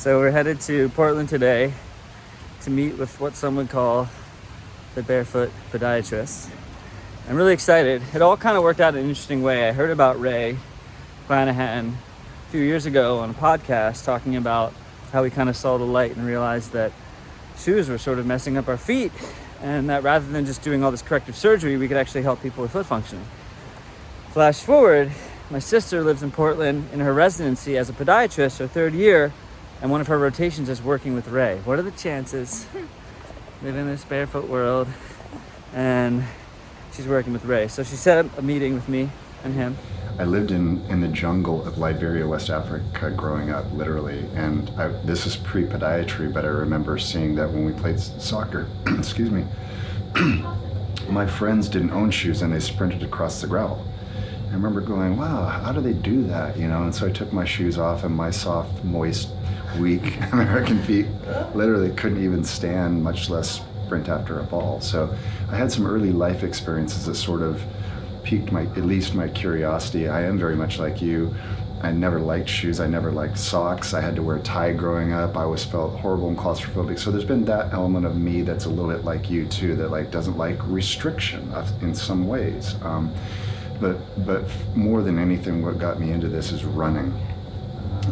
So we're headed to Portland today to meet with what some would call the Barefoot Podiatrist. I'm really excited. It all kind of worked out in an interesting way. I heard about Ray Flanahan a few years ago on a podcast talking about how we kind of saw the light and realized that shoes were sort of messing up our feet, and that rather than just doing all this corrective surgery, we could actually help people with foot functioning. Flash forward, my sister lives in Portland in her residency as a podiatrist, her third year, and one of her rotations is working with Ray. What are the chances? Live in this barefoot world, and she's working with Ray. So she set up a meeting with me and him. I lived in the jungle of Liberia, West Africa, growing up, literally. And this is pre-podiatry, but I remember seeing that when we played soccer, excuse me, my friends didn't own shoes and they sprinted across the gravel. I remember going, wow, how do they do that? And so I took my shoes off, and my soft, moist, weak American feet literally couldn't even stand, much less sprint after a ball. So I had some early life experiences that sort of piqued at least my curiosity. I am very much like you. I never liked shoes. I never liked socks. I had to wear a tie growing up. I always felt horrible and claustrophobic. So there's been that element of me that's a little bit like you too, that doesn't like restriction in some ways. But more than anything, what got me into this is running.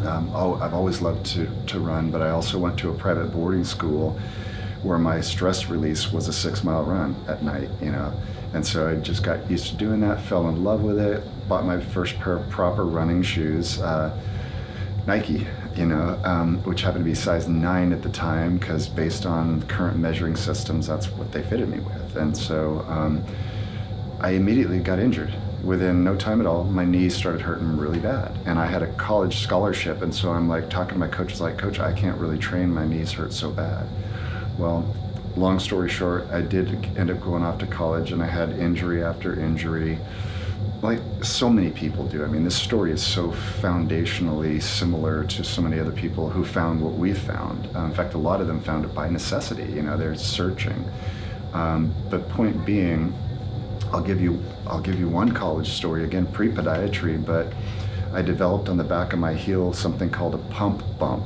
I've always loved to run, but I also went to a private boarding school where my stress release was a 6-mile run at night, And so I just got used to doing that, fell in love with it, bought my first pair of proper running shoes, Nike, which happened to be size 9 at the time, because based on current measuring systems, that's what they fitted me with. And so I immediately got injured. Within no time at all, my knees started hurting really bad. And I had a college scholarship, and so I'm like talking to my coach, Coach, I can't really train, my knees hurt so bad. Well, long story short, I did end up going off to college, and I had injury after injury, like so many people do. I mean, this story is so foundationally similar to so many other people who found what we found. In fact, a lot of them found it by necessity. They're searching. But point being, I'll give you one college story, again, pre-podiatry, but I developed on the back of my heel something called a pump bump,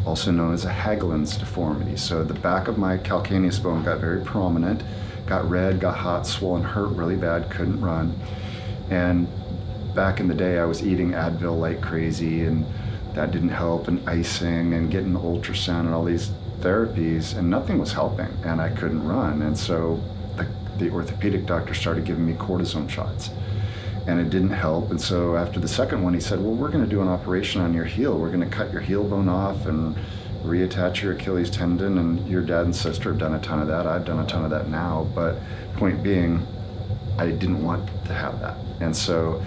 also known as a Hagelin's deformity. So the back of my calcaneus bone got very prominent, got red, got hot, swollen, hurt really bad, couldn't run. And back in the day, I was eating Advil like crazy, and that didn't help, and icing, and getting the ultrasound, and all these therapies, and nothing was helping, and I couldn't run. And so the orthopedic doctor started giving me cortisone shots, and it didn't help. And so after the second one, he said, well, we're going to do an operation on your heel. We're going to cut your heel bone off and reattach your Achilles tendon, and your dad and sister have done a ton of that. I've done a ton of that now, but point being, I didn't want to have that. And so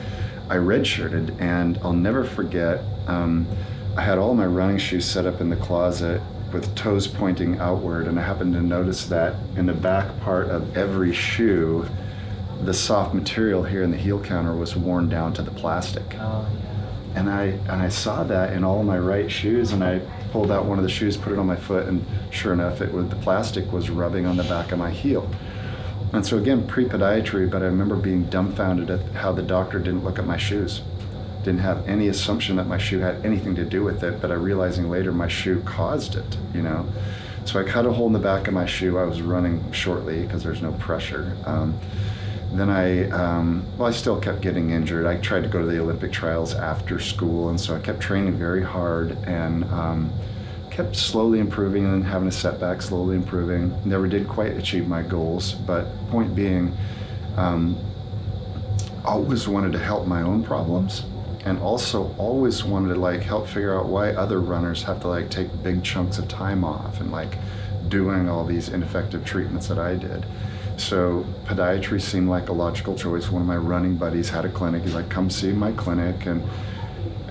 I redshirted, and I'll never forget, I had all my running shoes set up in the closet with toes pointing outward, and I happened to notice that in the back part of every shoe, the soft material here in the heel counter was worn down to the plastic. Oh, yeah. And I saw that in all of my right shoes, and I pulled out one of the shoes, put it on my foot, and sure enough, the plastic was rubbing on the back of my heel. And so again, pre-podiatry, but I remember being dumbfounded at how the doctor didn't look at my shoes. Didn't have any assumption that my shoe had anything to do with it, but I realizing later my shoe caused it, So I cut a hole in the back of my shoe. I was running shortly because there's no pressure. Then I still kept getting injured. I tried to go to the Olympic trials after school, and so I kept training very hard, and kept slowly improving, and then having a setback, slowly improving. Never did quite achieve my goals, but point being, always wanted to help my own problems, and also always wanted to help figure out why other runners have to take big chunks of time off and doing all these ineffective treatments that I did. So podiatry seemed like a logical choice. One of my running buddies had a clinic. He's like, come see my clinic. And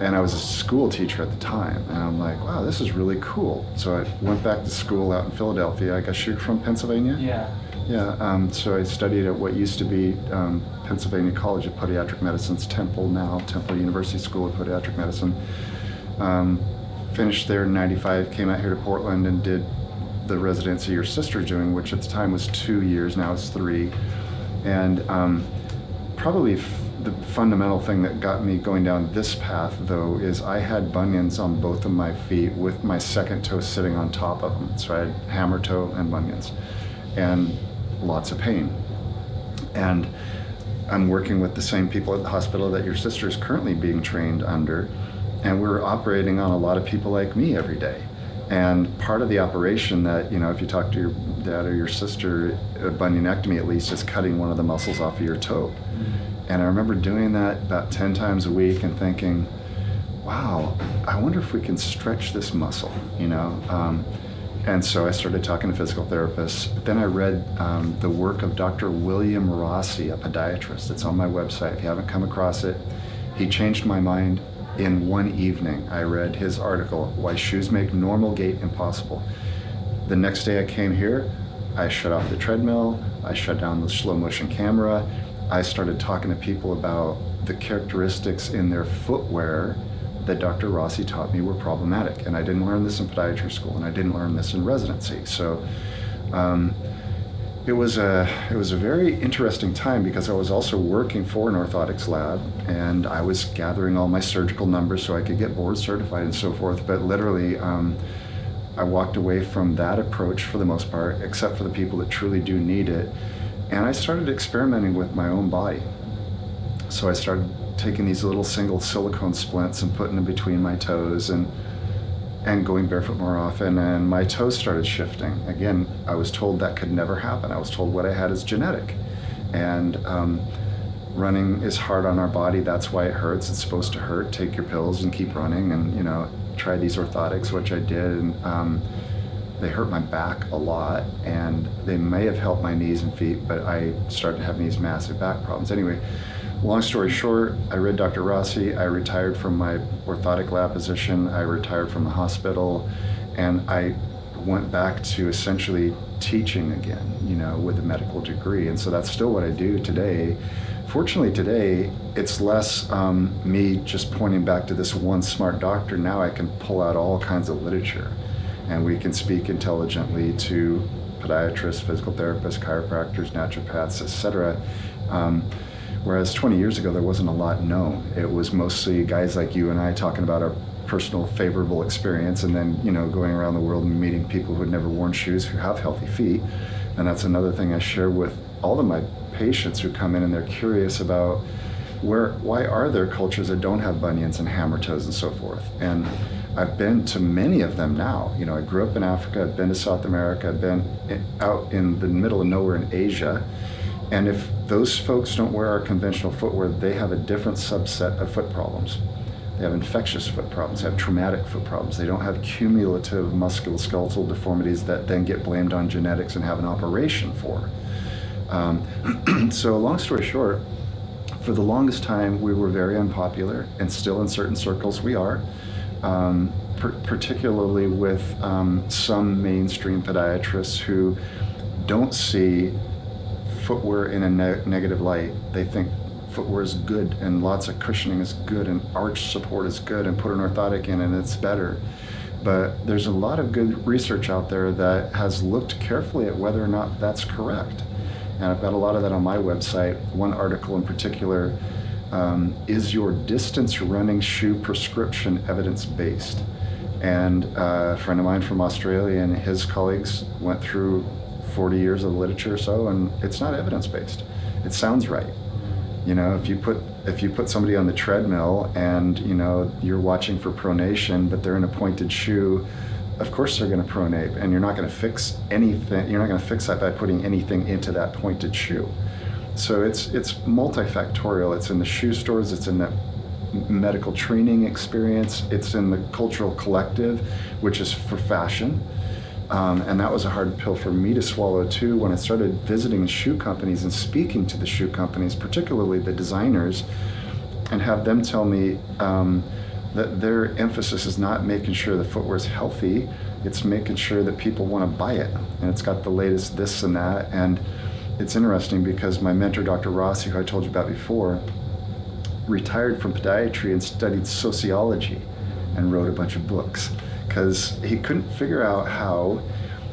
I was a school teacher at the time. And I'm like, wow, this is really cool. So I went back to school out in Philadelphia. I guess you're from Pennsylvania? Yeah. Yeah, so I studied at what used to be Pennsylvania College of Podiatric Medicine's Temple, now Temple University School of Podiatric Medicine. Finished there in '95, came out here to Portland and did the residency your sister's doing, which at the time was 2 years, now it's 3. And probably the fundamental thing that got me going down this path, though, is I had bunions on both of my feet with my second toe sitting on top of them. So I had hammer toe and bunions and lots of pain. And I'm working with the same people at the hospital that your sister is currently being trained under, and we're operating on a lot of people like me every day. And part of the operation that, you know, if you talk to your dad or your sister, a bunionectomy at least is cutting one of the muscles off of your toe. And I remember doing that about 10 times a week and thinking, wow, I wonder if we can stretch this muscle, you know? And so I started talking to physical therapists. But then I read the work of Dr. William Rossi, a podiatrist. It's on my website if you haven't come across it. He changed my mind in one evening. I read his article, Why Shoes Make Normal Gait Impossible. The next day I came here, I shut off the treadmill, I shut down the slow motion camera, I started talking to people about the characteristics in their footwear that Dr. Rossi taught me were problematic. And I didn't learn this in podiatry school, and I didn't learn this in residency. So it was a very interesting time because I was also working for an orthotics lab, and I was gathering all my surgical numbers so I could get board certified and so forth. But literally, I walked away from that approach for the most part, except for the people that truly do need it. And I started experimenting with my own body. So I started taking these little single silicone splints and putting them between my toes and going barefoot more often, and my toes started shifting. Again, I was told that could never happen. I was told what I had is genetic. And running is hard on our body, that's why it hurts. It's supposed to hurt. Take your pills and keep running, and, you know, try these orthotics, which I did, and they hurt my back a lot, and they may have helped my knees and feet, but I started having these massive back problems. Anyway, long story short, I read Dr. Rossi, I retired from my orthotic lab position, I retired from the hospital, and I went back to essentially teaching again, you know, with a medical degree. And so that's still what I do today. Fortunately today, it's less me just pointing back to this one smart doctor. Now I can pull out all kinds of literature, and we can speak intelligently to podiatrists, physical therapists, chiropractors, naturopaths, etc. Whereas 20 years ago, there wasn't a lot known. It was mostly guys like you and I talking about our personal favorable experience, and then, you know, going around the world and meeting people who had never worn shoes who have healthy feet. And that's another thing I share with all of my patients who come in, and they're curious about why are there cultures that don't have bunions and hammer toes and so forth. And I've been to many of them now. You know, I grew up in Africa, I've been to South America, I've been out in the middle of nowhere in Asia. And if those folks don't wear our conventional footwear, they have a different subset of foot problems. They have infectious foot problems, they have traumatic foot problems. They don't have cumulative musculoskeletal deformities that then get blamed on genetics and have an operation for. So long story short, for the longest time, we were very unpopular, and still in certain circles we are, particularly with some mainstream podiatrists who don't see footwear in a negative light. They think footwear is good, and lots of cushioning is good, and arch support is good, and put an orthotic in and it's better. But there's a lot of good research out there that has looked carefully at whether or not that's correct. And I've got a lot of that on my website. One article in particular, is your distance running shoe prescription evidence-based? And a friend of mine from Australia and his colleagues went through 40 years of literature or so, and it's not evidence-based. It sounds right. You know, if you put somebody on the treadmill and, you know, you're watching for pronation, but they're in a pointed shoe, of course they're going to pronate, and you're not going to fix anything. You're not going to fix that by putting anything into that pointed shoe. So it's multifactorial. It's in the shoe stores. It's in the medical training experience. It's in the cultural collective, which is for fashion. And that was a hard pill for me to swallow too when I started visiting shoe companies and speaking to the shoe companies, particularly the designers, and have them tell me that their emphasis is not making sure the footwear is healthy, it's making sure that people want to buy it. And it's got the latest this and that. And it's interesting because my mentor, Dr. Rossi, who I told you about before, retired from podiatry and studied sociology and wrote a bunch of books, because he couldn't figure out how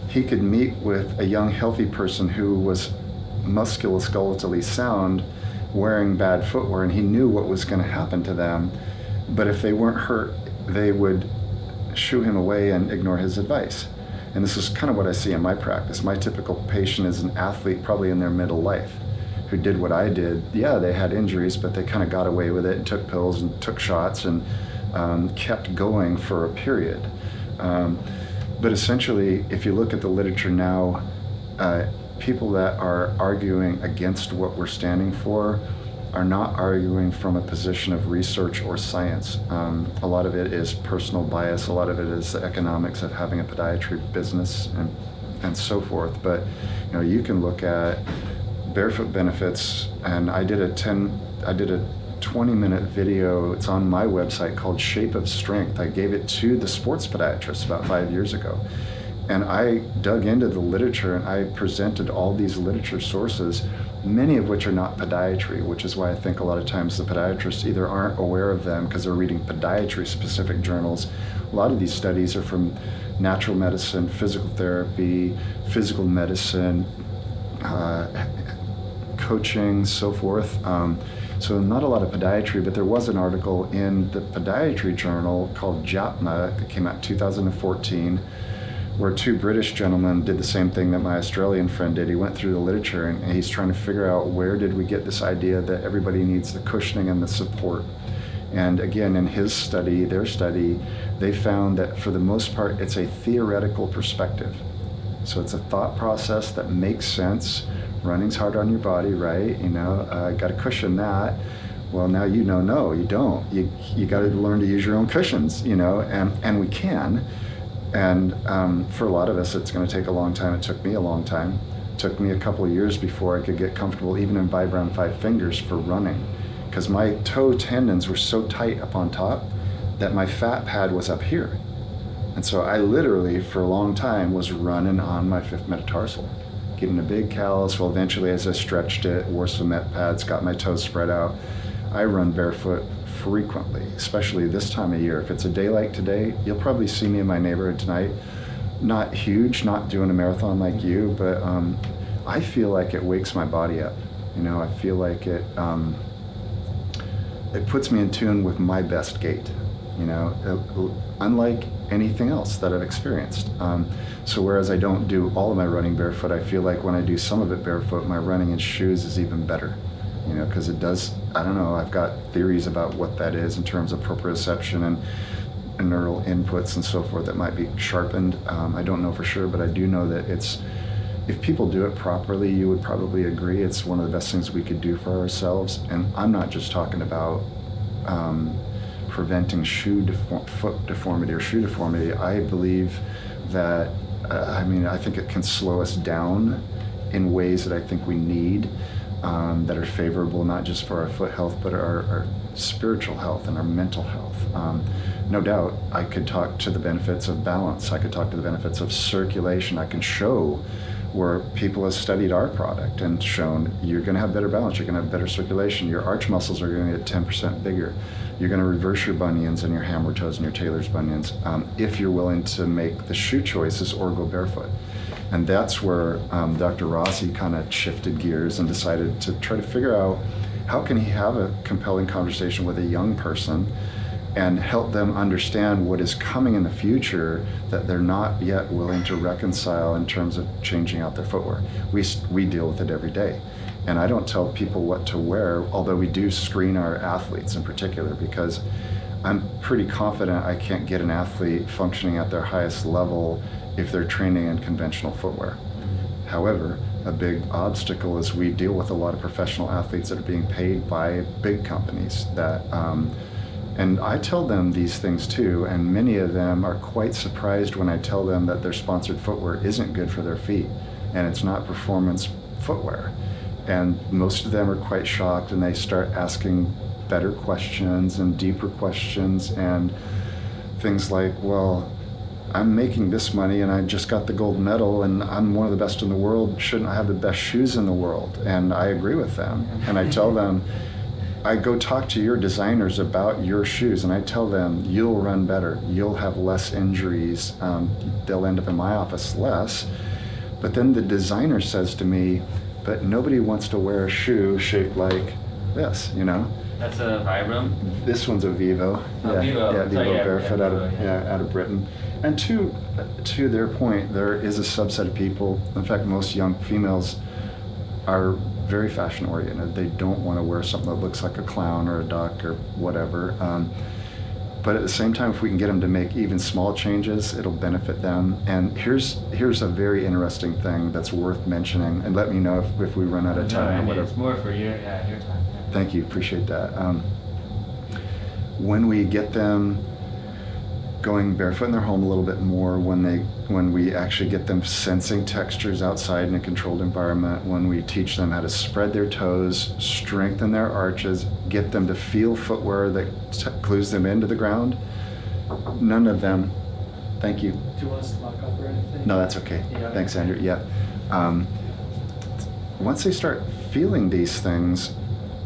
he could meet with a young healthy person who was musculoskeletally sound wearing bad footwear, and he knew what was going to happen to them. But if they weren't hurt, they would shoo him away and ignore his advice. And this is kind of what I see in my practice. My typical patient is an athlete, probably in their middle life, who did what I did. Yeah, they had injuries, but they kind of got away with it and took pills and took shots and kept going for a period. But essentially, if you look at the literature now, people that are arguing against what we're standing for are not arguing from a position of research or science. A lot of it is personal bias. A lot of it is the economics of having a podiatry business and so forth. But you can look at barefoot benefits, and I did a 20-minute video. It's on my website called Shape of Strength. I gave it to the sports podiatrist about 5 years ago. And I dug into the literature and I presented all these literature sources, many of which are not podiatry, which is why I think a lot of times the podiatrists either aren't aware of them because they're reading podiatry-specific journals. A lot of these studies are from natural medicine, physical therapy, physical medicine, coaching, so forth. So not a lot of podiatry, but there was an article in the podiatry journal called JAPMA that came out in 2014, where two British gentlemen did the same thing that my Australian friend did. He went through the literature and he's trying to figure out where did we get this idea that everybody needs the cushioning and the support. And again, in his study, their study, they found that for the most part, it's a theoretical perspective. So it's a thought process that makes sense. Running's hard on your body, right? Got to cushion that. Well, now no, you don't. You got to learn to use your own cushions, and we can. And for a lot of us, it's going to take a long time. It took me a long time. It took me a couple of years before I could get comfortable, even in Vibram 5 fingers, for running, because my toe tendons were so tight up on top that my fat pad was up here. And so I literally, for a long time, was running on my fifth metatarsal, getting a big callus. Well, eventually, as I stretched it, wore some met pads, got my toes spread out, I run barefoot frequently, especially this time of year. If it's a day like today, you'll probably see me in my neighborhood tonight. Not huge, not doing a marathon like you, but I feel like it wakes my body up. I feel like it puts me in tune with my best gait, unlike anything else that I've experienced. So whereas I don't do all of my running barefoot, I feel like when I do some of it barefoot, my running in shoes is even better. Because it does, I don't know, I've got theories about what that is in terms of proprioception and neural inputs and so forth that might be sharpened. I don't know for sure, but I do know that if people do it properly, you would probably agree it's one of the best things we could do for ourselves. And I'm not just talking about preventing foot deformity or shoe deformity. I believe that, I think it can slow us down in ways that I think we need. That are favorable not just for our foot health, but our spiritual health and our mental health. No doubt, I could talk to the benefits of balance. I could talk to the benefits of circulation. I can show where people have studied our product and shown you're going to have better balance, you're going to have better circulation, your arch muscles are going to get 10% bigger, you're going to reverse your bunions and your hammer toes and your Taylor's bunions if you're willing to make the shoe choices or go barefoot. And that's where Dr. Rossi kind of shifted gears and decided to try to figure out how can he have a compelling conversation with a young person and help them understand what is coming in the future that they're not yet willing to reconcile in terms of changing out their footwear. We deal with it every day. And I don't tell people what to wear, although we do screen our athletes in particular, because I'm pretty confident I can't get an athlete functioning at their highest level if they're training in conventional footwear. However, a big obstacle is we deal with a lot of professional athletes that are being paid by big companies that, and I tell them these things too, and many of them are quite surprised when I tell them that their sponsored footwear isn't good for their feet and it's not performance footwear. And most of them are quite shocked and they start asking better questions and deeper questions and things like, well, I'm making this money and I just got the gold medal and I'm one of the best in the world. Shouldn't I have the best shoes in the world? And I agree with them. And I tell them, I go talk to your designers about your shoes and I tell them, you'll run better. You'll have less injuries. They'll end up in my office less. But then the designer says to me, but nobody wants to wear a shoe shaped like this, you know. That's a Vibram? This one's a Vivo. Oh, Vivo. Yeah, Vivo Barefoot out of Vivo, out of Britain. And to their point, there is a subset of people. In fact, most young females are very fashion oriented. They don't want to wear something that looks like a clown or a duck or whatever. But at the same time, if we can get them to make even small changes, it'll benefit them. And here's a very interesting thing that's worth mentioning. And let me know if we run out of time or whatever. It's more for your time. Yeah. Thank you, appreciate that. When we get them going barefoot in their home a little bit more, when we actually get them sensing textures outside in a controlled environment, when we teach them how to spread their toes, strengthen their arches, get them to feel footwear that glues them into the ground, none of them, thank you. Do you want us to lock up or anything? No, that's okay. Yeah. Thanks, Andrew. Yeah. Once they start feeling these things,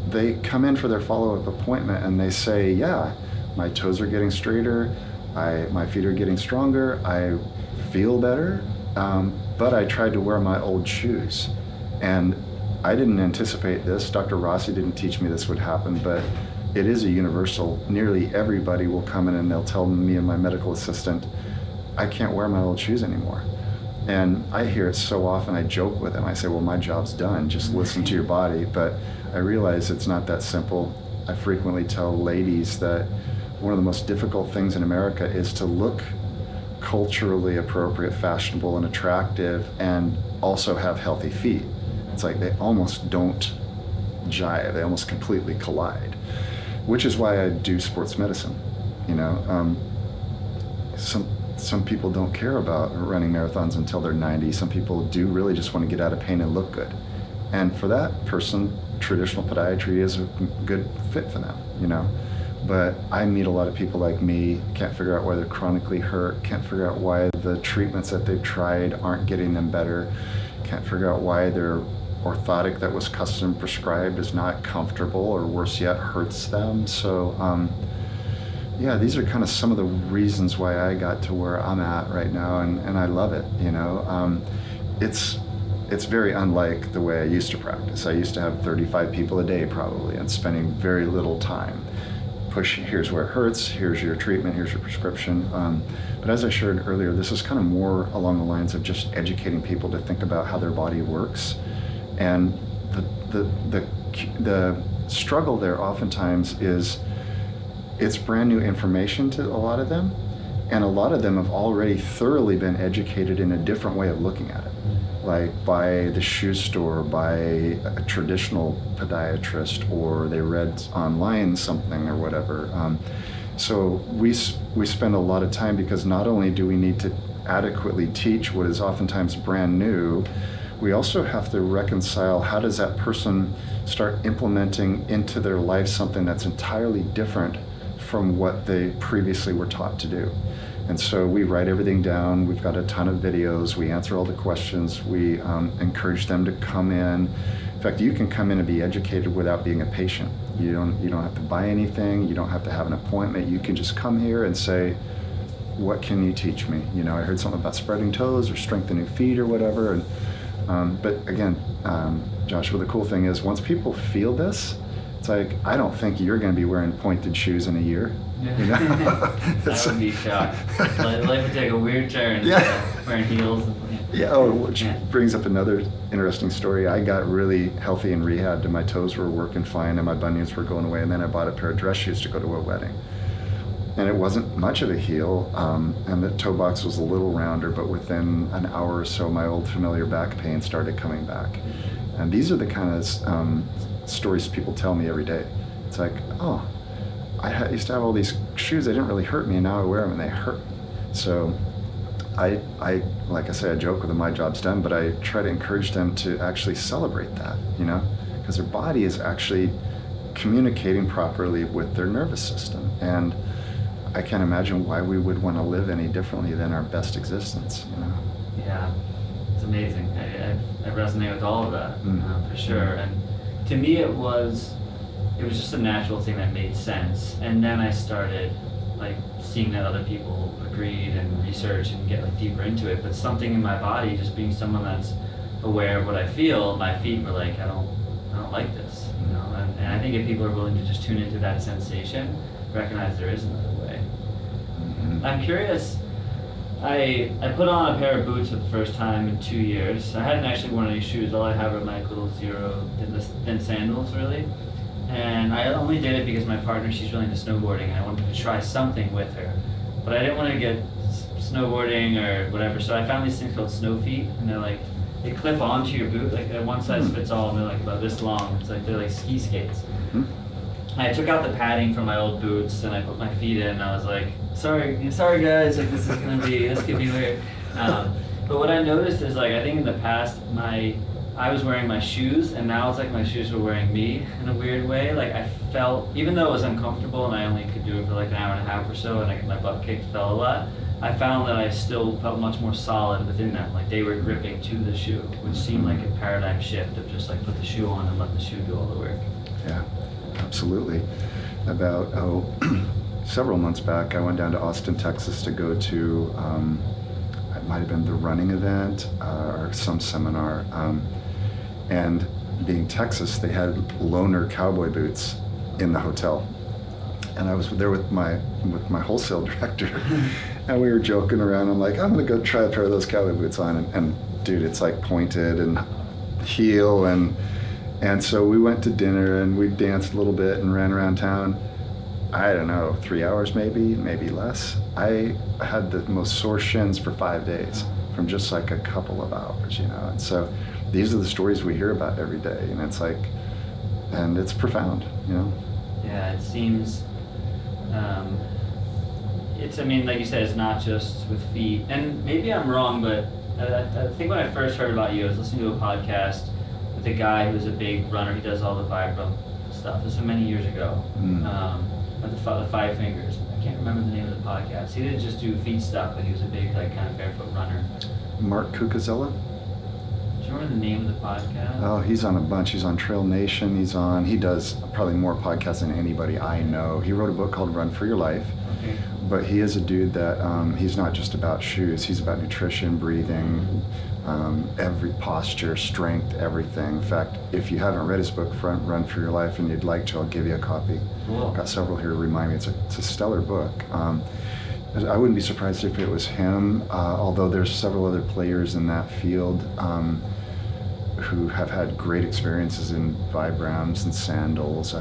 they come in for their follow-up appointment and they say, yeah, my toes are getting straighter, my feet are getting stronger, I feel better, but I tried to wear my old shoes. And I didn't anticipate this. Dr. Rossi didn't teach me this would happen, but it is a universal. Nearly everybody will come in and they'll tell me and my medical assistant, I can't wear my old shoes anymore. And I hear it so often, I joke with them. I say, well, my job's done, just listen to your body. But I realize it's not that simple. I frequently tell ladies that one of the most difficult things in America is to look culturally appropriate, fashionable, and attractive, and also have healthy feet. It's like they almost don't jive, they almost completely collide, which is why I do sports medicine. You know, some people don't care about running marathons until they're 90. Some people do really just want to get out of pain and look good. And for that person, traditional podiatry is a good fit for them, you know. But I meet a lot of people like me, can't figure out why they're chronically hurt, can't figure out why the treatments that they've tried aren't getting them better, can't figure out why their orthotic that was custom prescribed is not comfortable, or worse yet, hurts them. So yeah, these are kind of some of the reasons why I got to where I'm at right now, and I love it, you know. It's very unlike the way I used to practice. I used to have 35 people a day probably, and spending very little time. Here's where it hurts, here's your treatment, here's your prescription. But as I shared earlier, this is kind of more along the lines of just educating people to think about how their body works. And the struggle there oftentimes is it's brand new information to a lot of them, and a lot of them have already thoroughly been educated in a different way of looking at it, like by the shoe store, by a traditional podiatrist, or they read online something or whatever. So we spend a lot of time, because not only do we need to adequately teach what is oftentimes brand new, we also have to reconcile how does that person start implementing into their life something that's entirely different from what they previously were taught to do. And so we write everything down. We've got a ton of videos. We answer all the questions. We encourage them to come in. In fact, you can come in and be educated without being a patient. You don't have to buy anything. You don't have to have an appointment. You can just come here and say, what can you teach me? You know, I heard something about spreading toes or strengthening feet or whatever. And but again, Joshua, the cool thing is once people feel this, it's like, I don't think you're going to be wearing pointed shoes in a year. You know? That would be shocked. Life would take a weird turn. Yeah. Wearing heels. Yeah, which brings up another interesting story. I got really healthy in rehab, and my toes were working fine, and my bunions were going away, and then I bought a pair of dress shoes to go to a wedding. And it wasn't much of a heel, and the toe box was a little rounder, but within an hour or so, my old familiar back pain started coming back. And these are the kind of stories people tell me every day. It's like, oh, I used to have all these shoes, they didn't really hurt me, and now I wear them and they hurt me. So I like I say, I joke with them, my job's done, but I try to encourage them to actually celebrate that, you know, because their body is actually communicating properly with their nervous system. And I can't imagine why we would want to live any differently than our best existence, you know. Yeah, it's amazing. I resonate with all of that, for sure. And to me, it was just a natural thing that made sense. And then I started like seeing that other people agreed and research and get like deeper into it. But something in my body, just being someone that's aware of what I feel, my feet were like, I don't like this, you know. And And I think if people are willing to just tune into that sensation, recognize there is another way. Mm-hmm. I'm curious, I put on a pair of boots for the first time in 2 years. I hadn't actually worn any shoes. All I have are my little zero thin sandals, really. And I only did it because my partner, she's really into snowboarding, and I wanted to try something with her. But I didn't want to get snowboarding or whatever, so I found these things called snow feet, and they're like, they clip onto your boot, like they're one size fits all, and they're like about this long. It's like, they're like ski skates. Hmm. I took out the padding from my old boots and I put my feet in, and I was like, sorry guys, like this could be weird. But what I noticed is, like, I think in the past I was wearing my shoes, and now it's like my shoes were wearing me in a weird way. Like, I felt, even though it was uncomfortable and I only could do it for like an hour and a half or so, and my butt kicked, fell a lot, I found that I still felt much more solid within them. Like, they were gripping to the shoe, which seemed like a paradigm shift of just like put the shoe on and let the shoe do all the work. Yeah, absolutely. About several months back, I went down to Austin, Texas to go to, it might have been the running event or some seminar. And being Texas, they had loaner cowboy boots in the hotel. And I was there with my wholesale director, and we were joking around. I'm like, I'm gonna go try a pair of those cowboy boots on, and dude, it's like pointed and heel, and so we went to dinner and we danced a little bit and ran around town. I don't know, 3 hours maybe less. I had the most sore shins for 5 days from just like a couple of hours, you know. And so these are the stories we hear about every day, and it's like, and it's profound, you know. Yeah, it seems. I mean, like you said, it's not just with feet. And maybe I'm wrong, but I think when I first heard about you, I was listening to a podcast with a guy who's a big runner. He does all the Vibram stuff. This was many years ago. With the Five Fingers. I can't remember the name of the podcast. He didn't just do feet stuff, but he was a big, like, kind of barefoot runner. Mark Cucuzella? Do you remember the name of the podcast? Oh, he's on a bunch. He's on Trail Nation. He does probably more podcasts than anybody I know. He wrote a book called Run for Your Life. Okay. But he is a dude that, he's not just about shoes. He's about nutrition, breathing, every posture, strength, everything. In fact, if you haven't read his book, Run for Your Life, and you'd like to, I'll give you a copy. Cool. I've got several here to remind me. It's a stellar book. I wouldn't be surprised if it was him, although there's several other players in that field who have had great experiences in Vibrams and sandals.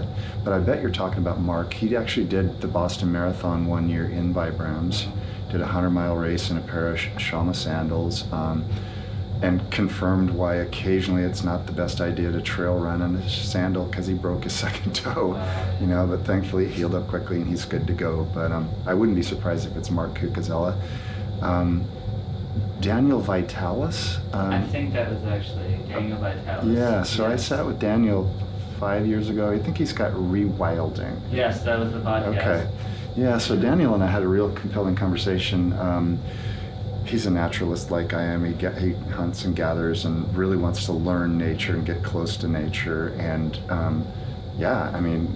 But I bet you're talking about Mark. He actually did the Boston Marathon 1 year in Vibrams, did a 100-mile race in a pair of Shama sandals, and confirmed why occasionally it's not the best idea to trail run in a sandal because he broke his second toe, you know, but thankfully it healed up quickly and he's good to go. But I wouldn't be surprised if it's Mark Cucuzella. Daniel Vitalis. I think that was actually Daniel Vitalis. Yeah, so yes. I sat with Daniel 5 years ago. I think he's got rewilding. Yes, that was the podcast. Okay. Yeah, so Daniel and I had a real compelling conversation. He's a naturalist like I am. He hunts and gathers and really wants to learn nature and get close to nature. And yeah, I mean,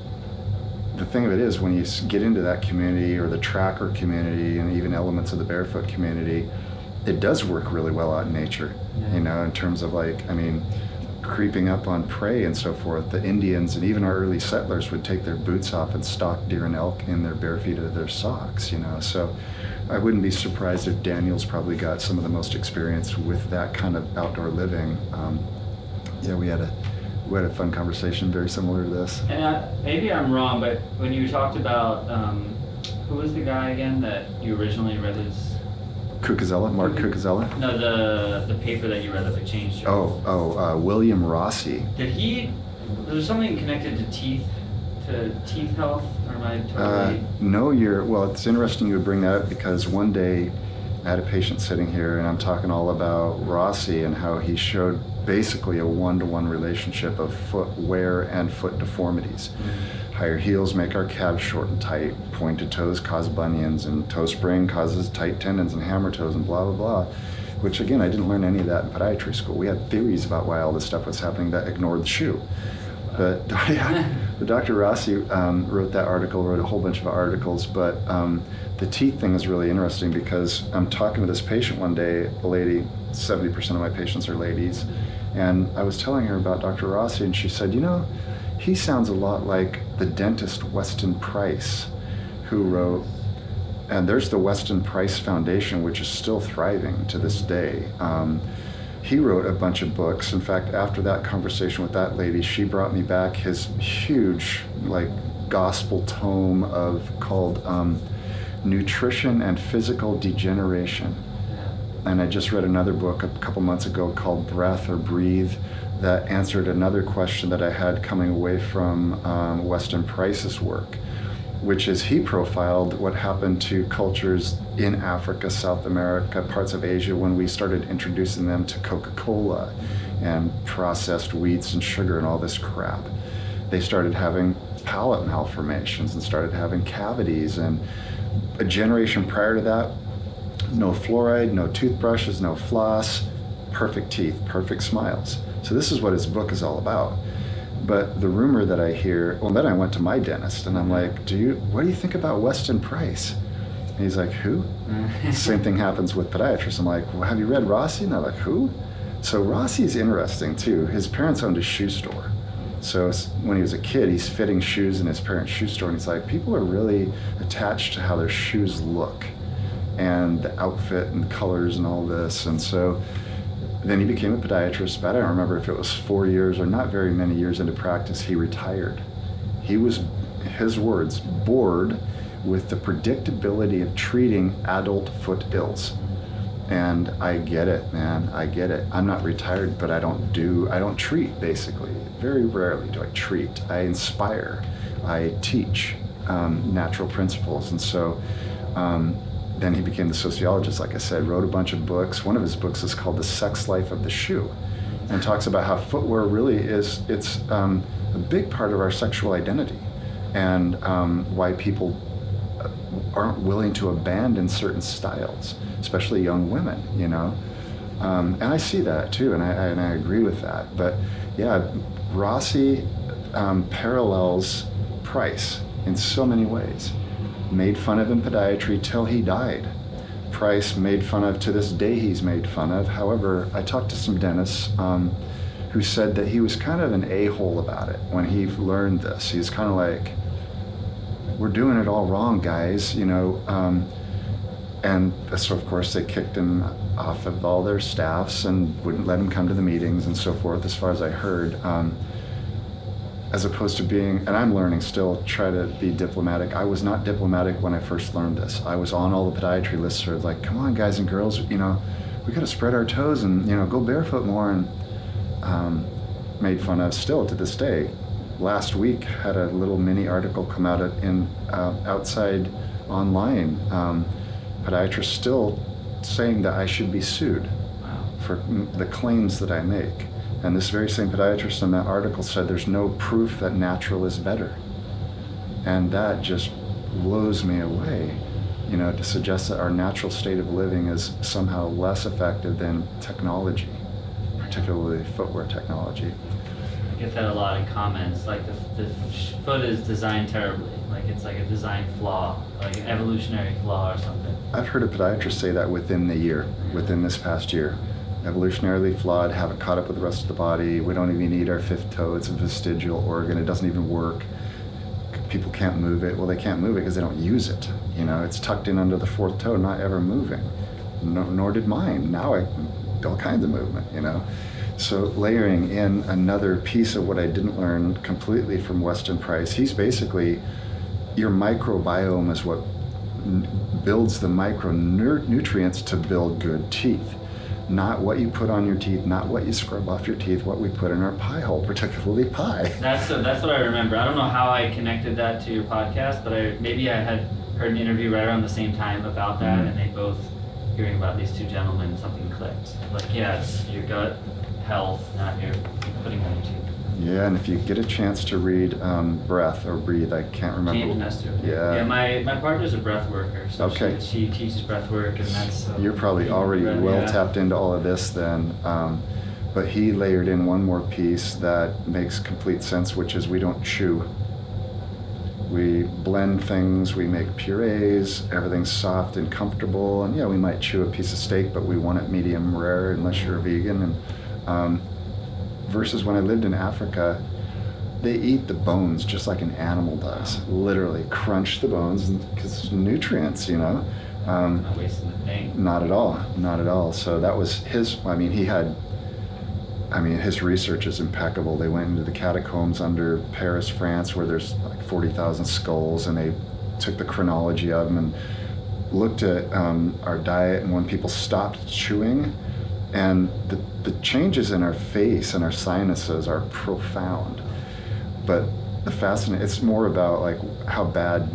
the thing of it is when you get into that community or the tracker community and even elements of the barefoot community, it does work really well out in nature, you know, in terms of like, I mean, creeping up on prey and so forth. The Indians and even our early settlers would take their boots off and stalk deer and elk in their bare feet of their socks, you know. So I wouldn't be surprised if Daniel's probably got some of the most experience with that kind of outdoor living. Yeah, we had a fun conversation very similar to this. And maybe I'm wrong, but when you talked about, who was the guy again that you originally read his? Cucuzella, Mark Cucuzella? No, the paper that you read that changed you. William Rossi. There was something connected to teeth health, or am I totally? No, well, it's interesting you would bring that up because one day I had a patient sitting here and I'm talking all about Rossi and how he showed basically a one-to-one relationship of footwear and foot deformities. Higher heels make our calves short and tight, pointed toes cause bunions, and toe spring causes tight tendons and hammer toes and blah, blah, blah. Which again, I didn't learn any of that in podiatry school. We had theories about why all this stuff was happening that ignored the shoe. But the Dr. Rossi wrote that article, wrote a whole bunch of articles, but the teeth thing is really interesting because I'm talking to this patient one day, a lady, 70% of my patients are ladies, and I was telling her about Dr. Rossi, and she said, you know, he sounds a lot like the dentist Weston Price, who wrote, and there's the Weston Price Foundation, which is still thriving to this day. He wrote a bunch of books. In fact, after that conversation with that lady, she brought me back his huge, like, gospel tome called Nutrition and Physical Degeneration. And I just read another book a couple months ago called Breath or Breathe that answered another question that I had coming away from Weston Price's work, which is he profiled what happened to cultures in Africa, South America, parts of Asia when we started introducing them to Coca-Cola and processed wheats and sugar and all this crap. They started having palate malformations and started having cavities, and a generation prior to that, no fluoride, no toothbrushes, no floss, perfect teeth, perfect smiles. So this is what his book is all about. But the rumor that I hear, well, then I went to my dentist and I'm like, what do you think about Weston Price? And he's like, who? Same thing happens with podiatrists. I'm like, well, have you read Rossi? And they're like, who? So Rossi's interesting too. His parents owned a shoe store. So when he was a kid, he's fitting shoes in his parents' shoe store, and he's like, people are really attached to how their shoes look and the outfit and colors and all this. And so then he became a podiatrist, but I don't remember if it was 4 years or not very many years into practice, he retired. He was, his words, bored with the predictability of treating adult foot ills. And I get it, man, I get it. I'm not retired, but I don't treat, basically. Very rarely do I treat. I inspire, I teach natural principles. And so then he became the sociologist, like I said, wrote a bunch of books. One of his books is called The Sex Life of the Shoe, and talks about how footwear really is, it's a big part of our sexual identity, and why people aren't willing to abandon certain styles, especially young women, you know. And I see that too, and I agree with that. But yeah, Rossi parallels Price in so many ways. Made fun of in podiatry till he died. Price made fun of, to this day he's made fun of. However, I talked to some dentists who said that he was kind of an a-hole about it when he learned this. He's kind of like, we're doing it all wrong, guys, you know. And so of course they kicked him off of all their staffs and wouldn't let him come to the meetings and so forth, as far as I heard. As opposed to being, and I'm learning still, try to be diplomatic. I was not diplomatic when I first learned this. I was on all the podiatry listservs, like, come on guys and girls, you know, we gotta spread our toes and, you know, go barefoot more, and made fun of still to this day. Last week had a little mini article come out in outside online. Podiatrists still saying that I should be sued for the claims that I make. And this very same podiatrist in that article said there's no proof that natural is better. And that just blows me away, you know, to suggest that our natural state of living is somehow less effective than technology, particularly footwear technology. I get that a lot in comments, like the foot is designed terribly, like it's like a design flaw, like an evolutionary flaw or something. I've heard a podiatrist say that within this past year. Evolutionarily flawed, haven't caught up with the rest of the body, we don't even need our fifth toe, it's a vestigial organ, it doesn't even work. People can't move it. Well, they can't move it because they don't use it. You know, it's tucked in under the fourth toe, not ever moving. Nor did mine. Now I all kinds of movement, you know. So layering in another piece of what I didn't learn completely from Weston Price, he's basically, your microbiome is what builds the micronutrients to build good teeth. Not what you put on your teeth, not what you scrub off your teeth, what we put in our pie hole, particularly pie. That's what I remember. I don't know how I connected that to your podcast, but maybe I had heard an interview right around the same time about that, and they both, hearing about these two gentlemen, something clicked. Like, yeah, it's your gut health, not your putting on your teeth. Yeah, and if you get a chance to read Breath or Breathe, I can't remember. James Nestor. Yeah. Yeah, my partner's a breath worker, so okay. she teaches breath work, and that's... You're probably already well tapped into all of this then. But he layered in one more piece that makes complete sense, which is we don't chew. We blend things, we make purees, everything's soft and comfortable, and yeah, we might chew a piece of steak, but we want it medium rare unless you're a vegan. And versus when I lived in Africa, they eat the bones just like an animal does. Literally crunch the bones because nutrients, you know. Not wasting the thing. Not at all, not at all. So that was his. His research is impeccable. They went into the catacombs under Paris, France, where there's like 40,000 skulls, and they took the chronology of them and looked at our diet and when people stopped chewing, and the changes in our face and our sinuses are profound. But it's more about like how bad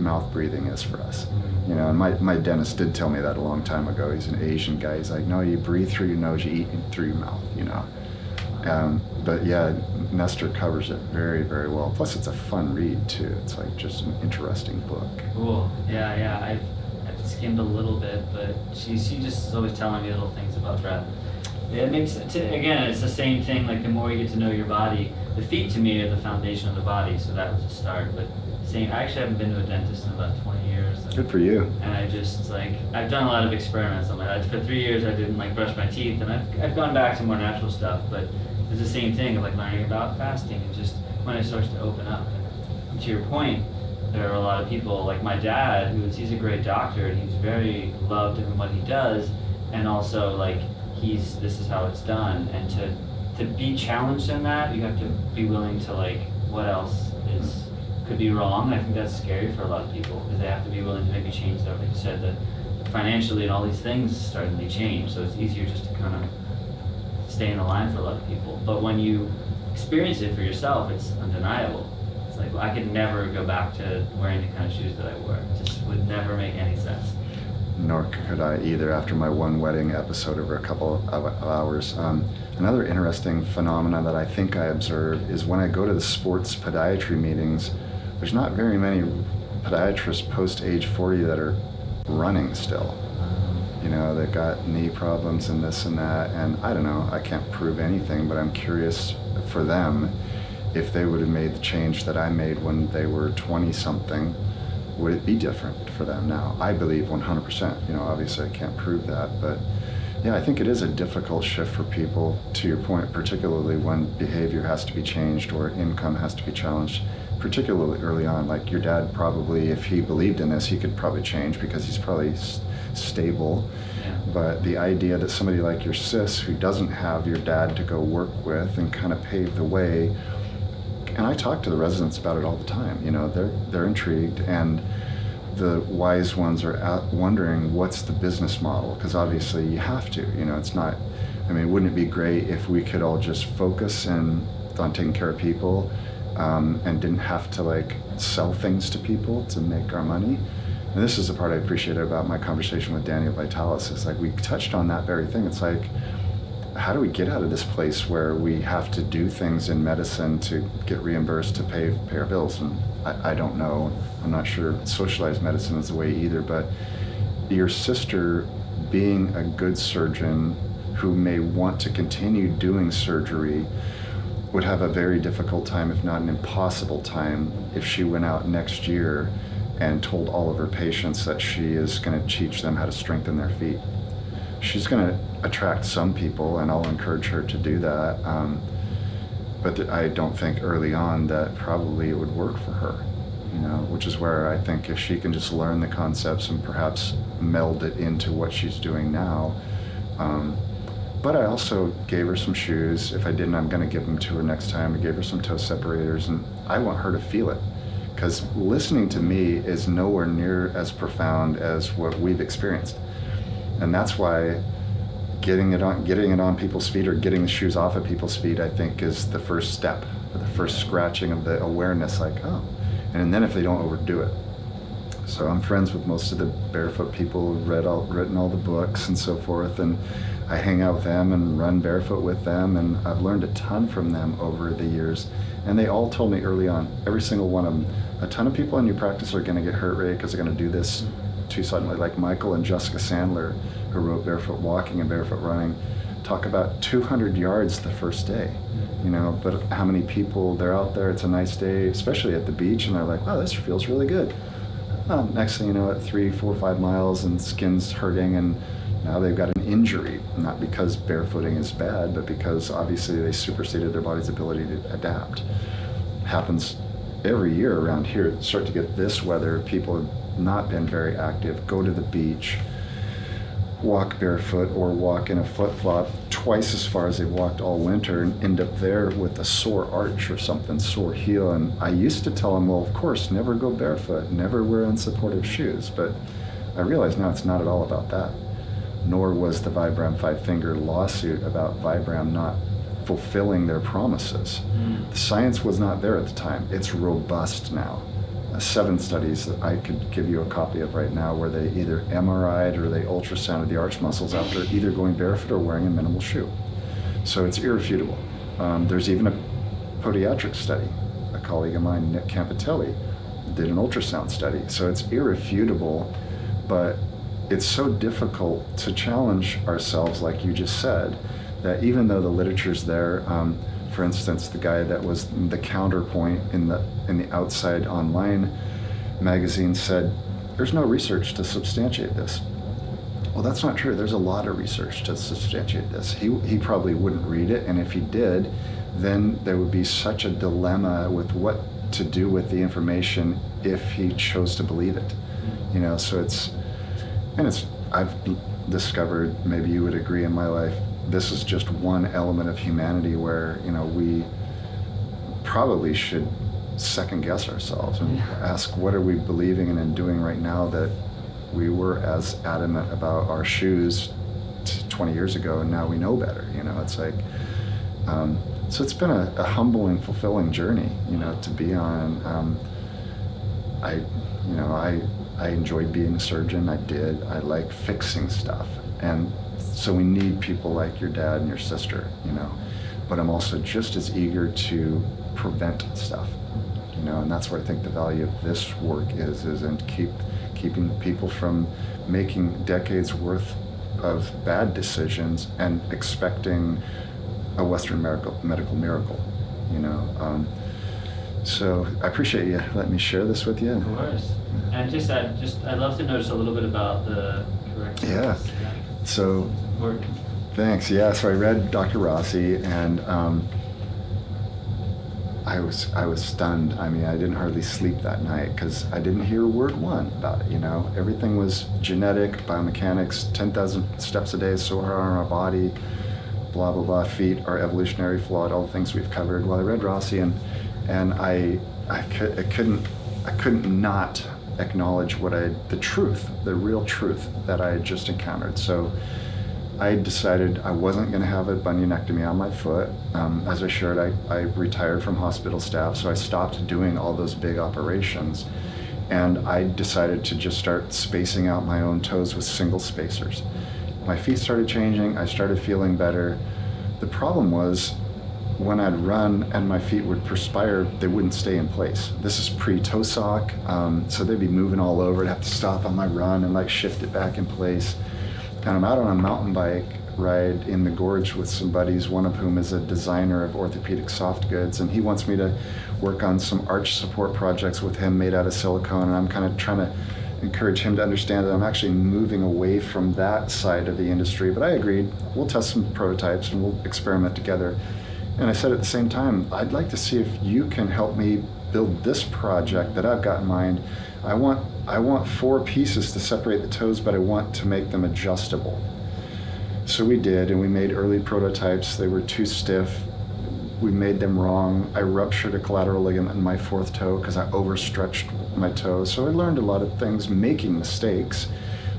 mouth breathing is for us. You know, and my dentist did tell me that a long time ago. He's an Asian guy. He's like, no, you breathe through your nose, you eat through your mouth, you know. But yeah, Nestor covers it very, very well. Plus it's a fun read too. It's like just an interesting book. Cool. Yeah. I've skimmed a little bit, but she just is always telling me little things about breath. It makes again, it's the same thing. Like the more you get to know your body, the feet to me are the foundation of the body. So that was a start. But I actually haven't been to a dentist in about 20 years. Good for you. And I just I've done a lot of experiments on my head. For 3 years I didn't brush my teeth, and I've gone back to more natural stuff, but it's the same thing of learning about fasting and just when it starts to open up. And to your point, there are a lot of people like my dad, he's a great doctor and he's very loved in what he does, and also this is how it's done, and to be challenged in that, you have to be willing to what else could be wrong. I think that's scary for a lot of people because they have to be willing to maybe change their, like you said, that financially and all these things suddenly change. So it's easier just to kind of stay in the line for a lot of people. But when you experience it for yourself, it's undeniable. It's like, well, I could never go back to wearing the kind of shoes that I wore. It just would never make any sense. Nor could I either after my one wedding episode over a couple of hours. Another interesting phenomenon that I think I observe is when I go to the sports podiatry meetings, there's not very many podiatrists post age 40 that are running still. You know, they've got knee problems and this and that, and I don't know, I can't prove anything, but I'm curious for them if they would have made the change that I made when they were 20 something, would it be different for them now? I believe 100%. You know, obviously I can't prove that, but yeah, I think it is a difficult shift for people, to your point, particularly when behavior has to be changed or income has to be challenged, particularly early on. Like your dad probably, if he believed in this, he could probably change because he's probably stable. Yeah. But the idea that somebody like your sis who doesn't have your dad to go work with and kind of pave the way, and I talk to the residents about it all the time, you know, they're intrigued, and the wise ones are out wondering what's the business model, because obviously you have to, you know, it's not, I mean, wouldn't it be great if we could all just focus on taking care of people and didn't have to sell things to people to make our money? And this is the part I appreciated about my conversation with Daniel Vitalis, is we touched on that very thing. It's how do we get out of this place where we have to do things in medicine to get reimbursed to pay our bills? And I don't know. I'm not sure socialized medicine is the way either, but your sister being a good surgeon who may want to continue doing surgery would have a very difficult time, if not an impossible time, if she went out next year and told all of her patients that she is going to teach them how to strengthen their feet. She's going to attract some people, and I'll encourage her to do that. But I don't think early on that probably it would work for her, you know, which is where I think if she can just learn the concepts and perhaps meld it into what she's doing now. But I also gave her some shoes. If I didn't, I'm going to give them to her next time. I gave her some toe separators, and I want her to feel it. Because listening to me is nowhere near as profound as what we've experienced. And that's why getting it on people's feet, or getting the shoes off of people's feet, I think is the first step, or the first scratching of the awareness, oh. And then if they don't overdo it. So I'm friends with most of the Barefoot people who've written all the books and so forth, and I hang out with them and run barefoot with them, and I've learned a ton from them over the years. And they all told me early on, every single one of them, a ton of people in your practice are going to get hurt, Ray, because they're going to do this too suddenly. Like Michael and Jessica Sandler, who wrote Barefoot Walking and Barefoot Running, talk about 200 yards the first day, you know, but how many people, they're out there, it's a nice day, especially at the beach, and they're like, wow, this feels really good. Next thing you know, at 3, 4, 5 miles and skin's hurting, and Now they've got an injury, not because barefooting is bad, but because obviously they superseded their body's ability to adapt. Happens every year around here. Start to get this weather, people have not been very active, go to the beach, walk barefoot or walk in a flip-flop twice as far as they've walked all winter and end up there with a sore arch or something, sore heel. And I used to tell them, well, of course, never go barefoot, never wear unsupportive shoes. But I realize now it's not at all about that. Nor was the Vibram five-finger lawsuit about Vibram not fulfilling their promises. The science was not there at the time. It's robust now. 7 studies that I could give you a copy of right now where they either MRI'd or they ultrasounded the arch muscles after either going barefoot or wearing a minimal shoe. So it's irrefutable. There's even a podiatric study. A colleague of mine, Nick Campitelli, did an ultrasound study. So it's irrefutable, but it's so difficult to challenge ourselves, like you just said, that even though the literature's there, for instance, the guy that was the counterpoint in the Outside Online magazine said, there's no research to substantiate this. Well, that's not true. There's a lot of research to substantiate this. He probably wouldn't read it, and if he did, then there would be such a dilemma with what to do with the information if he chose to believe it. You know, so I've discovered, maybe you would agree in my life, this is just one element of humanity where, you know, we probably should second guess ourselves and ask, what are we believing and doing right now that we were as adamant about our shoes 20 years ago, and now we know better? You know, it's like, so it's been a humble and fulfilling journey, you know, to be on. I enjoyed being a surgeon. I like fixing stuff. And so we need people like your dad and your sister, you know, but I'm also just as eager to prevent stuff, you know, and that's where I think the value of this work is in keeping people from making decades worth of bad decisions and expecting a Western medical miracle, you know. So I appreciate you letting me share this with you. Of course. And I'd love to know just a little bit about the correct. Yeah. So, Work. thanks. Yeah. So I read Dr. Rossi, and I was stunned. I mean, I didn't hardly sleep that night because I didn't hear word one about it. You know, everything was genetic, biomechanics, 10,000 steps a day is so hard on our body, blah blah blah. Feet are evolutionary flawed. All the things we've covered. Well, I read Rossi, and I couldn't not acknowledge the real truth that I had just encountered. So I decided I wasn't going to have a bunionectomy on my foot. As I shared, I retired from hospital staff, so I stopped doing all those big operations. And I decided to just start spacing out my own toes with single spacers. My feet started changing, I started feeling better. The problem was, when I'd run and my feet would perspire, they wouldn't stay in place. This is pre-toe sock, so they'd be moving all over. I'd have to stop on my run and like shift it back in place. And I'm out on a mountain bike ride in the gorge with some buddies, one of whom is a designer of orthopedic soft goods, and he wants me to work on some arch support projects with him made out of silicone, and I'm kind of trying to encourage him to understand that I'm actually moving away from that side of the industry. But I agreed, we'll test some prototypes and we'll experiment together. And I said at the same time, I'd like to see if you can help me build this project that I've got in mind. I want 4 pieces to separate the toes, but I want to make them adjustable. So we did, and we made early prototypes. They were too stiff. We made them wrong. I ruptured a collateral ligament in my 4th toe because I overstretched my toes. So I learned a lot of things making mistakes,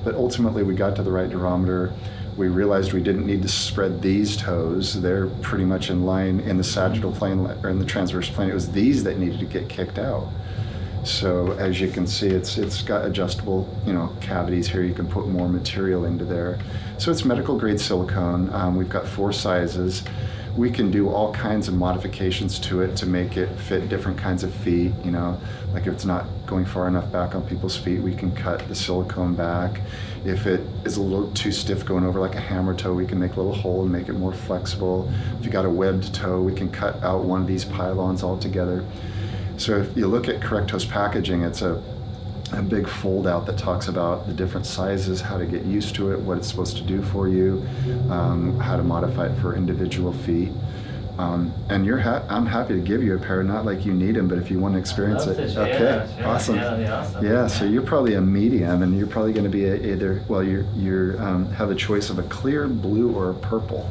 but ultimately we got to the right durometer. We realized we didn't need to spread these toes. They're pretty much in line in the sagittal plane or in the transverse plane. It was these that needed to get kicked out. So as you can see, it's got adjustable, you know, cavities here. You can put more material into there. So it's medical grade silicone. We've got 4 sizes. We can do all kinds of modifications to it to make it fit different kinds of feet. You know, like if it's not going far enough back on people's feet, we can cut the silicone back. If it is a little too stiff going over like a hammer toe, we can make a little hole and make it more flexible. If you got a webbed toe, we can cut out one of these pylons altogether. So if you look at Correcto's packaging, it's a a big fold out that talks about the different sizes, how to get used to it, what it's supposed to do for you, how to modify it for individual feet. And I'm happy to give you a pair, not like you need them, but if you want to experience it. Okay, yeah, sure. awesome. Yeah, that'd be awesome. Yeah, so you're probably a medium, and you're probably going to be either, well, you're have a choice of a clear blue or a purple.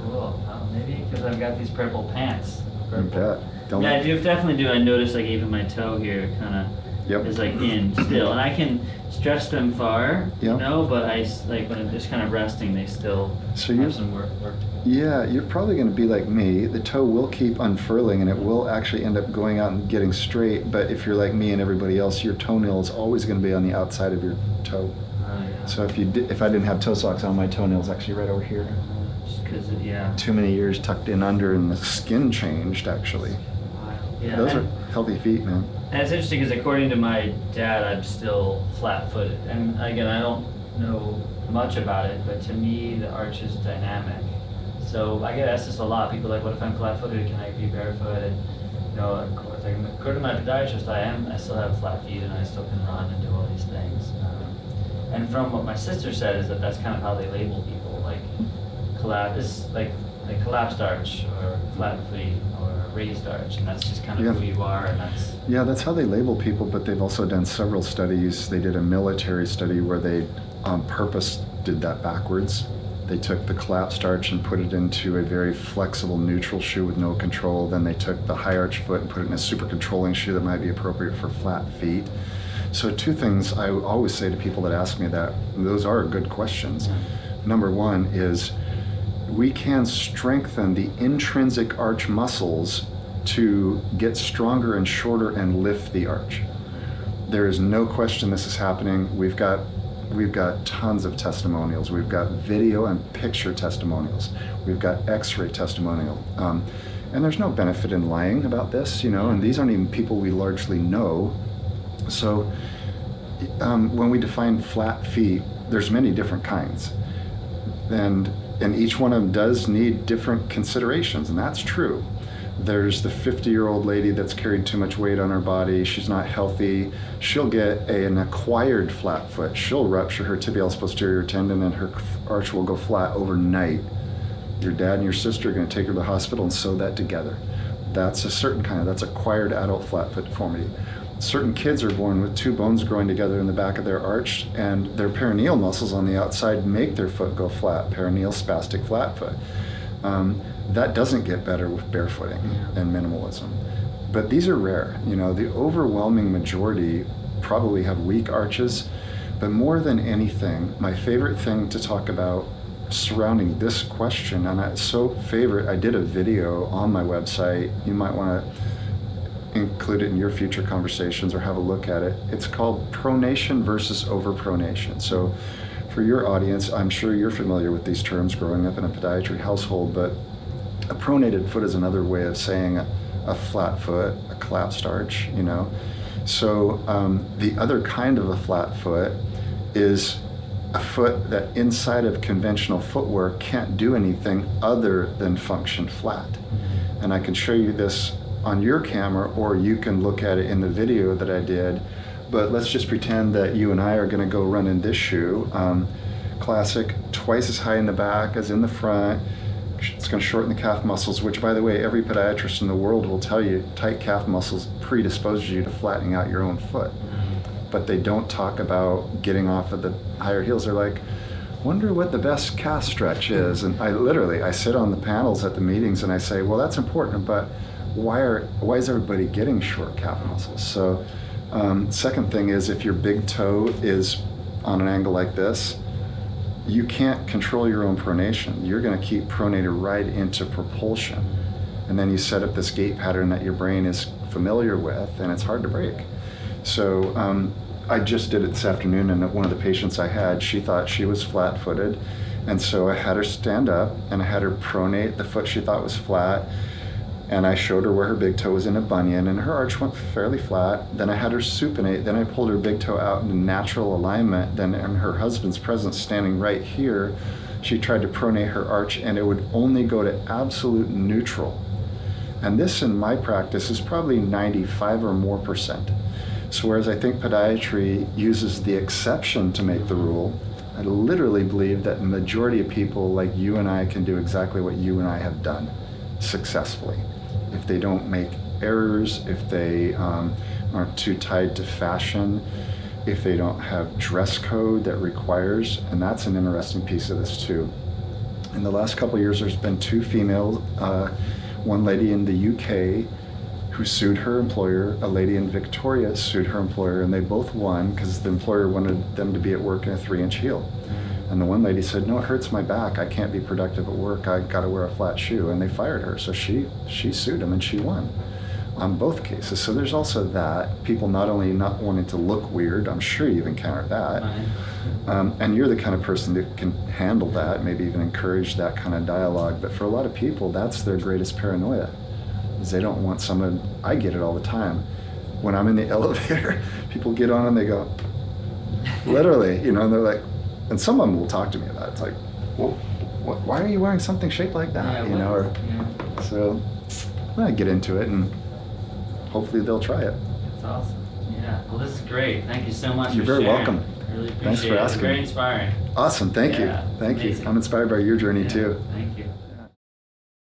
Cool. Well, maybe because I've got these purple pants. You bet. Don't Yeah, I definitely do. I notice like even my toe here kind of Yep. is like in still, and I can stretch them far, Yep. but I like when I'm just kind of resting, they still So you're- have some work to do. Yeah, you're probably going to be like me. The toe will keep unfurling, and it will actually end up going out and getting straight. But if you're like me and everybody else, your toenail is always going to be on the outside of your toe. Oh, yeah. So if I didn't have toe socks on, my toenail's actually right over here. Just because, yeah. Too many years tucked in under, and the skin changed actually. Yeah, Those are and, healthy feet, man. and it's interesting because according to my dad, I'm still flat-footed. And again, I don't know much about it, but to me, the arch is dynamic. So I get asked this a lot. People are like, what if I'm flat-footed? Can I be barefoot? And of course, like, according to my podiatrist, I still have flat feet, and I still can run and do all these things. And from what my sister said is that that's kind of how they label people, like collapsed arch or flat feet or raised arch, and that's just kind of Yeah. who you are, and that's. Yeah, that's how they label people, but they've also done several studies. They did a military study where they on purpose did that backwards. They took the collapsed arch and put it into a very flexible neutral shoe with no control. Then they took the high arch foot and put it in a super controlling shoe that might be appropriate for flat feet. So two things I always say to people that ask me that, those are good questions. Number one is we can strengthen the intrinsic arch muscles to get stronger and shorter and lift the arch. There is no question this is happening. We've got tons of testimonials. We've got video and picture testimonials. We've got x-ray testimonial. And there's no benefit in lying about this, and these aren't even people we largely know. So when we define flat feet, there's many different kinds. And each one of them does need different considerations, and that's true. There's the 50-year-old lady that's carried too much weight on her body. She's not healthy. She'll get an acquired flat foot. She'll rupture her tibialis posterior tendon and her arch will go flat overnight. Your dad and your sister are going to take her to the hospital and sew that together. That's a certain that's acquired adult flat foot deformity. Certain kids are born with two bones growing together in the back of their arch, and their perineal muscles on the outside make their foot go flat, perineal spastic flat foot. That doesn't get better with barefooting and minimalism. But these are rare. The overwhelming majority probably have weak arches. But more than anything, my favorite thing to talk about surrounding this question, and I did a video on my website. You might want to include it in your future conversations or have a look at it. It's called pronation versus overpronation. So for your audience, I'm sure you're familiar with these terms growing up in a podiatry household, but a pronated foot is another way of saying a flat foot, a collapsed arch, So the other kind of a flat foot is a foot that inside of conventional footwear can't do anything other than function flat. And I can show you this on your camera, or you can look at it in the video that I did. But let's just pretend that you and I are going to go run in this shoe. Classic, twice as high in the back as in the front. It's going to shorten the calf muscles, which, by the way, every podiatrist in the world will tell you tight calf muscles predispose you to flattening out your own foot. But they don't talk about getting off of the higher heels. They're like, wonder what the best calf stretch is. And I sit on the panels at the meetings and I say, well, that's important, but why is everybody getting short calf muscles? So second thing is, if your big toe is on an angle like this, you can't control your own pronation. You're going to keep pronated right into propulsion. And then you set up this gait pattern that your brain is familiar with, and it's hard to break. So I just did it this afternoon, and one of the patients I had, she thought she was flat-footed. And so I had her stand up, and I had her pronate the foot she thought was flat. And I showed her where her big toe was in a bunion, and her arch went fairly flat. Then I had her supinate. Then I pulled her big toe out in natural alignment. Then in her husband's presence, standing right here, she tried to pronate her arch, and it would only go to absolute neutral. And this, in my practice, is probably 95 or more %. So whereas I think podiatry uses the exception to make the rule, I literally believe that the majority of people like you and I can do exactly what you and I have done successfully. If they don't make errors, if they aren't too tied to fashion, if they don't have dress code that requires, and that's an interesting piece of this too. In the last couple of years, there's been 2 females, one lady in the UK who sued her employer, a lady in Victoria sued her employer, and they both won because the employer wanted them to be at work in a 3-inch heel. And the one lady said, no, it hurts my back. I can't be productive at work. I got to wear a flat shoe. And they fired her. So she sued them and she won on both cases. So there's also that. People not only not wanting to look weird, I'm sure you've encountered that. And you're the kind of person that can handle that, maybe even encourage that kind of dialogue. But for a lot of people, that's their greatest paranoia, is they don't want someone, I get it all the time. When I'm in the elevator, people get on and they go, literally, you know, and they're like, and some of them will talk to me about it. It's like, well, why are you wearing something shaped like that? You know, or so I get into it and hopefully they'll try it. That's awesome. Yeah. Well, this is great. Thank you so much. You're for very sharing. welcome. I really appreciate Thanks for it. asking. It's very inspiring. Awesome. Thank you. Yeah, Thank you. amazing. I'm inspired by your journey too. Thank you.